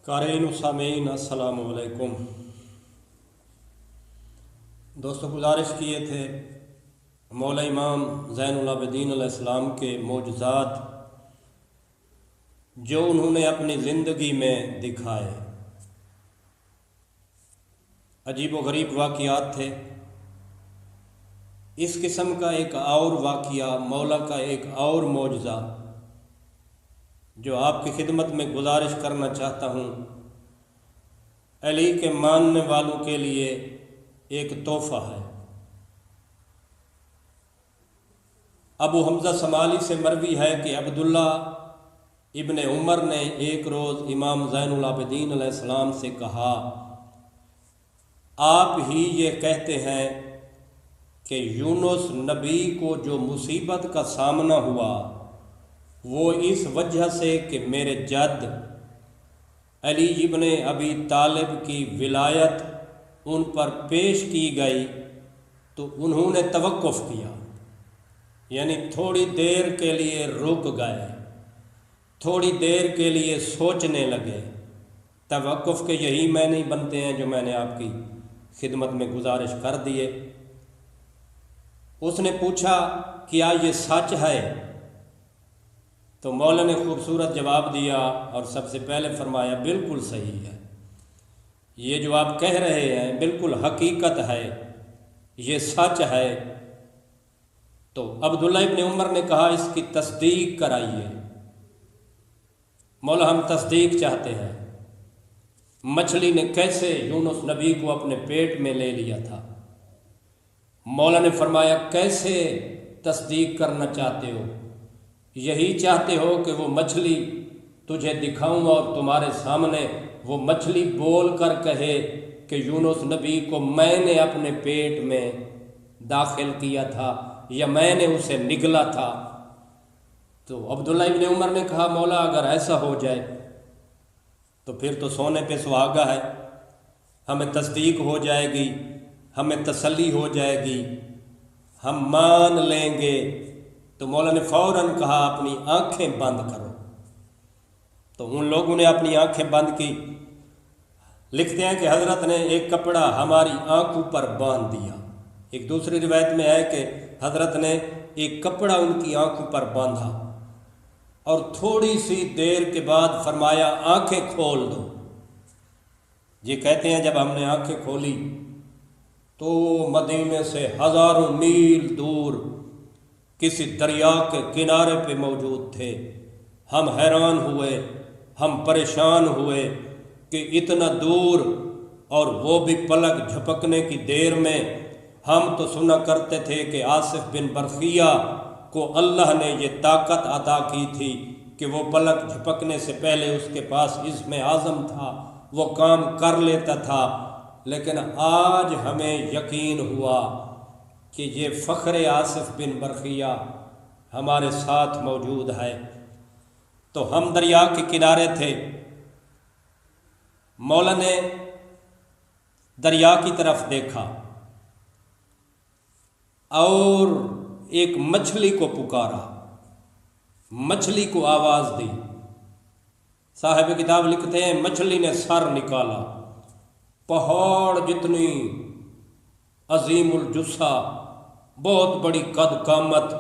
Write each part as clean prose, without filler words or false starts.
قارئین و سامعین السلام علیکم۔ دوستو، گزارش کیے تھے مولا امام زین العابدین علیہ السلام کے معجزات جو انہوں نے اپنی زندگی میں دکھائے۔ عجیب و غریب واقعات تھے۔ اس قسم کا ایک اور واقعہ، مولا کا ایک اور معجزہ جو آپ کی خدمت میں گزارش کرنا چاہتا ہوں، علی کے ماننے والوں کے لیے ایک تحفہ ہے۔ ابو حمزہ سمالی سے مروی ہے کہ عبداللہ ابن عمر نے ایک روز امام زین العابدین علیہ السلام سے کہا، آپ ہی یہ کہتے ہیں کہ یونس نبی کو جو مصیبت کا سامنا ہوا وہ اس وجہ سے کہ میرے جد علی ابن ابی طالب کی ولایت ان پر پیش کی گئی تو انہوں نے توقف کیا، یعنی تھوڑی دیر کے لیے رک گئے، تھوڑی دیر کے لیے سوچنے لگے۔ توقف کے یہی معنی بنتے ہیں جو میں نے آپ کی خدمت میں گزارش کر دیے۔ اس نے پوچھا کیا یہ سچ ہے؟ تو مولا نے خوبصورت جواب دیا اور سب سے پہلے فرمایا، بالکل صحیح ہے، یہ جو آپ کہہ رہے ہیں بالکل حقیقت ہے، یہ سچ ہے۔ تو عبداللہ ابن عمر نے کہا، اس کی تصدیق کرائیے۔ مولا، ہم تصدیق چاہتے ہیں، مچھلی نے کیسے یونس نبی کو اپنے پیٹ میں لے لیا تھا؟ مولا نے فرمایا، کیسے تصدیق کرنا چاہتے ہو؟ یہی چاہتے ہو کہ وہ مچھلی تجھے دکھاؤں اور تمہارے سامنے وہ مچھلی بول کر کہے کہ یونس نبی کو میں نے اپنے پیٹ میں داخل کیا تھا یا میں نے اسے نگلا تھا؟ تو عبداللہ ابن عمر نے کہا، مولا اگر ایسا ہو جائے تو پھر تو سونے پہ سہاگا ہے، ہمیں تصدیق ہو جائے گی، ہمیں تسلی ہو جائے گی، ہم مان لیں گے۔ تو مولا نے فوراً کہا، اپنی آنکھیں بند کرو۔ تو ان لوگوں نے اپنی آنکھیں بند کی۔ لکھتے ہیں کہ حضرت نے ایک کپڑا ہماری آنکھوں پر باندھ دیا۔ ایک دوسری روایت میں ہے کہ حضرت نے ایک کپڑا ان کی آنکھوں پر باندھا اور تھوڑی سی دیر کے بعد فرمایا، آنکھیں کھول دو۔ یہ کہتے ہیں جب ہم نے آنکھیں کھولی تو مدینے سے ہزاروں میل دور کسی دریا کے کنارے پہ موجود تھے۔ ہم حیران ہوئے، ہم پریشان ہوئے کہ اتنا دور اور وہ بھی پلک جھپکنے کی دیر میں۔ ہم تو سنا کرتے تھے کہ آصف بن برقیہ کو اللہ نے یہ طاقت عطا کی تھی کہ وہ پلک جھپکنے سے پہلے اس کے پاس عزم اعظم تھا، وہ کام کر لیتا تھا، لیکن آج ہمیں یقین ہوا کہ یہ فخر آصف بن برقیہ ہمارے ساتھ موجود ہے۔ تو ہم دریا کے کنارے تھے۔ مولا نے دریا کی طرف دیکھا اور ایک مچھلی کو پکارا، مچھلی کو آواز دی۔ صاحب کتاب لکھتے ہیں، مچھلی نے سر نکالا، پہاڑ جتنی عظیم الجثہ، بہت بڑی قد قامت،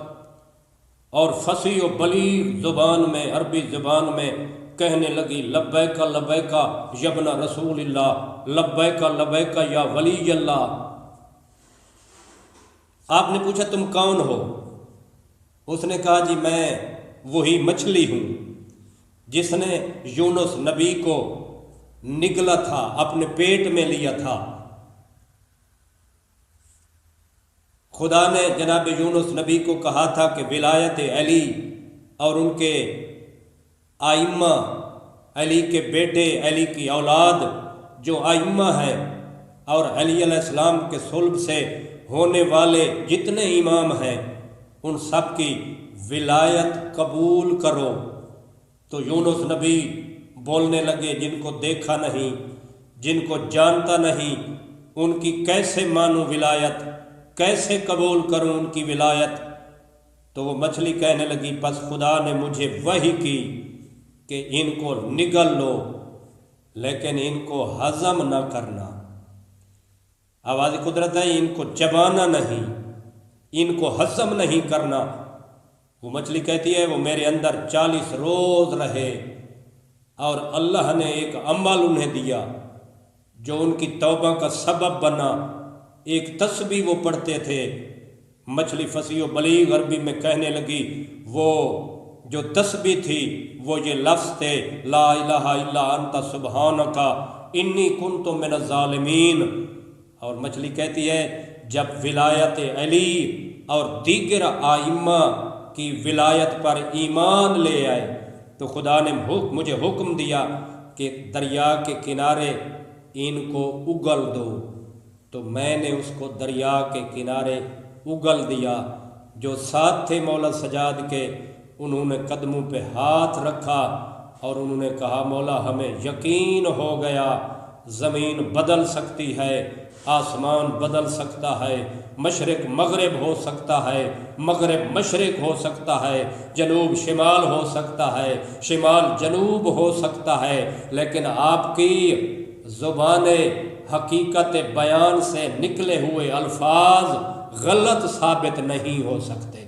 اور فصیح و بلیغ زبان میں، عربی زبان میں کہنے لگی، لبیک لبیک یا ابن رسول اللہ، لبیک لبیک یا ولی اللہ۔ آپ نے پوچھا تم کون ہو؟ اس نے کہا، جی میں وہی مچھلی ہوں جس نے یونس نبی کو نگلا تھا، اپنے پیٹ میں لیا تھا۔ خدا نے جناب یونس نبی کو کہا تھا کہ ولایت علی اور ان کے آئمہ، علی کے بیٹے، علی کی اولاد جو آئمہ ہیں اور علی علیہ السلام کے صلب سے ہونے والے جتنے امام ہیں ان سب کی ولایت قبول کرو۔ تو یونس نبی بولنے لگے، جن کو دیکھا نہیں، جن کو جانتا نہیں، ان کی کیسے مانوں ولایت، کیسے قبول کروں ان کی ولایت؟ تو وہ مچھلی کہنے لگی، بس خدا نے مجھے وحی کی کہ ان کو نگل لو، لیکن ان کو ہضم نہ کرنا، آواز قدرت ہے، ان کو چبانا نہیں، ان کو ہضم نہیں کرنا۔ وہ مچھلی کہتی ہے وہ میرے اندر 40 روز رہے، اور اللہ نے ایک عمل انہیں دیا جو ان کی توبہ کا سبب بنا۔ ایک تسبیح وہ پڑھتے تھے، مچھلی فصیح و بلیغ عربی میں کہنے لگی، وہ جو تسبیح تھی وہ یہ لفظ تھے، لا الہ الا انت سبحانک انی کنت من الظالمین۔ اور مچھلی کہتی ہے جب ولایت علی اور دیگر ائمہ کی ولایت پر ایمان لے آئے تو خدا نے مجھے حکم دیا کہ دریا کے کنارے ان کو اگل دو، تو میں نے اس کو دریا کے کنارے اگل دیا۔ جو ساتھ تھے مولا سجاد کے، انہوں نے قدموں پہ ہاتھ رکھا اور انہوں نے کہا مولا ہمیں یقین ہو گیا زمین بدل سکتی ہے، آسمان بدل سکتا ہے، مشرق مغرب ہو سکتا ہے، مغرب مشرق ہو سکتا ہے، جنوب شمال ہو سکتا ہے، شمال جنوب ہو سکتا ہے، لیکن آپ کی زبان حقیقت بیان سے نکلے ہوئے الفاظ غلط ثابت نہیں ہو سکتے۔